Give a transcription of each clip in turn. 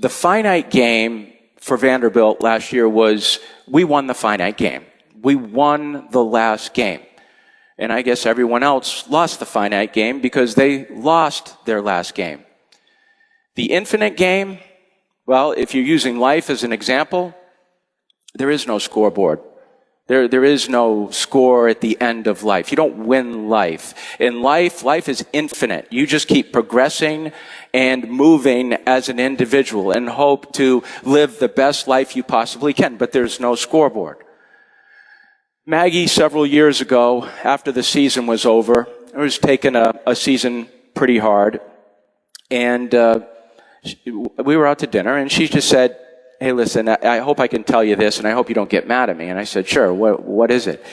The finite game for Vanderbilt last year was we won the finite game. We won the last game. And I guess everyone else lost the finite game because they lost their last game. The infinite game, well, if you're using life as an example, there is no scoreboard. There is no score at the end of life. You don't win life. In life is infinite. You just keep progressing and moving as an individual and hope to live the best life you possibly can, but there's no scoreboard. Maggie, several years ago, after the season was over, was taking a season pretty hard, and we were out to dinner, and she just said, "Hey, listen, I hope I can tell you this, and I hope you don't get mad at me." And I said, "Sure, what is it?"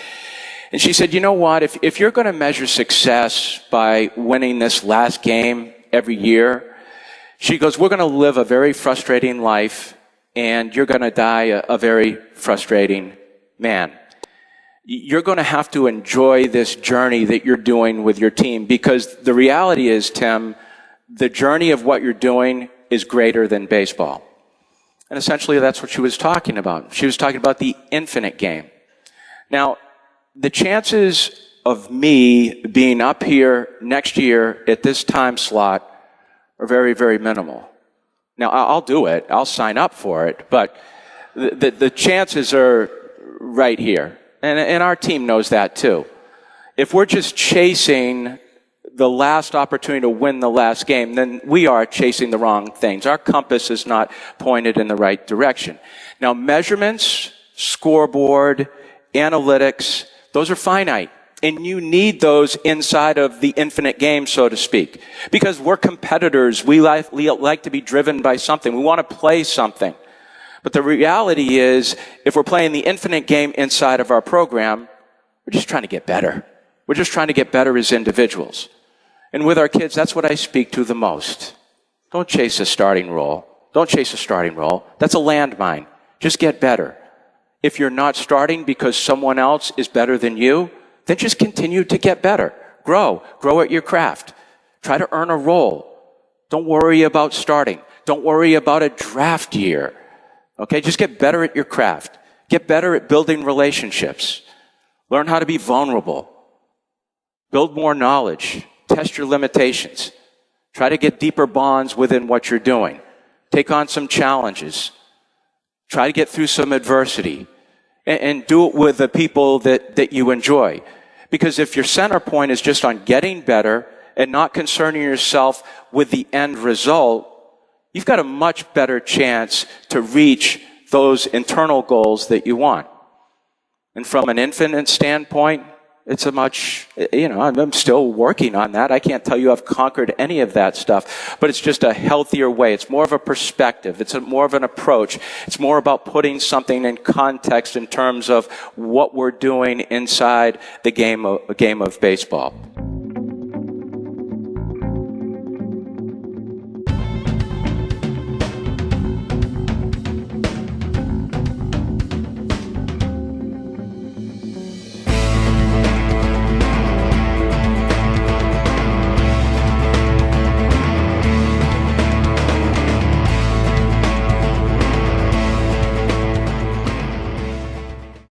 And she said, "You know what, if you're going to measure success by winning this last game every year," she goes, "we're going to live a very frustrating life, and you're going to die a very frustrating man. You're going to have to enjoy this journey that you're doing with your team, because the reality is, Tim, the journey of what you're doing is greater than baseball." And essentially that's what she was talking about. She was talking about the infinite game. Now, the chances of me being up here next year at this time slot are very, very minimal. Now, I'll do it. I'll sign up for it. But the chances are right here. And our team knows that too. If we're just chasing the last opportunity to win the last game, then we are chasing the wrong things. Our compass is not pointed in the right direction. Now, measurements, scoreboard, analytics, those are finite. And you need those inside of the infinite game, so to speak. Because we're competitors. We like to be driven by something. We want to play something. But the reality is, if we're playing the infinite game inside of our program, we're just trying to get better. We're just trying to get better as individuals. And with our kids, that's what I speak to the most. Don't chase a starting role. Don't chase a starting role. That's a landmine. Just get better. If you're not starting because someone else is better than you, then just continue to get better. Grow at your craft. Try to earn a role. Don't worry about starting. Don't worry about a draft year. Okay, just get better at your craft. Get better at building relationships. Learn how to be vulnerable. Build more knowledge. Test your limitations. Try to get deeper bonds within what you're doing. Take on some challenges. Try to get through some adversity. And do it with the people that you enjoy. Because if your center point is just on getting better and not concerning yourself with the end result, you've got a much better chance to reach those internal goals that you want. And from an infinite standpoint, it's a much, I'm still working on that. I can't tell you I've conquered any of that stuff, but it's just a healthier way. It's more of a perspective. It's more of an approach. It's more about putting something in context in terms of what we're doing inside the game of baseball.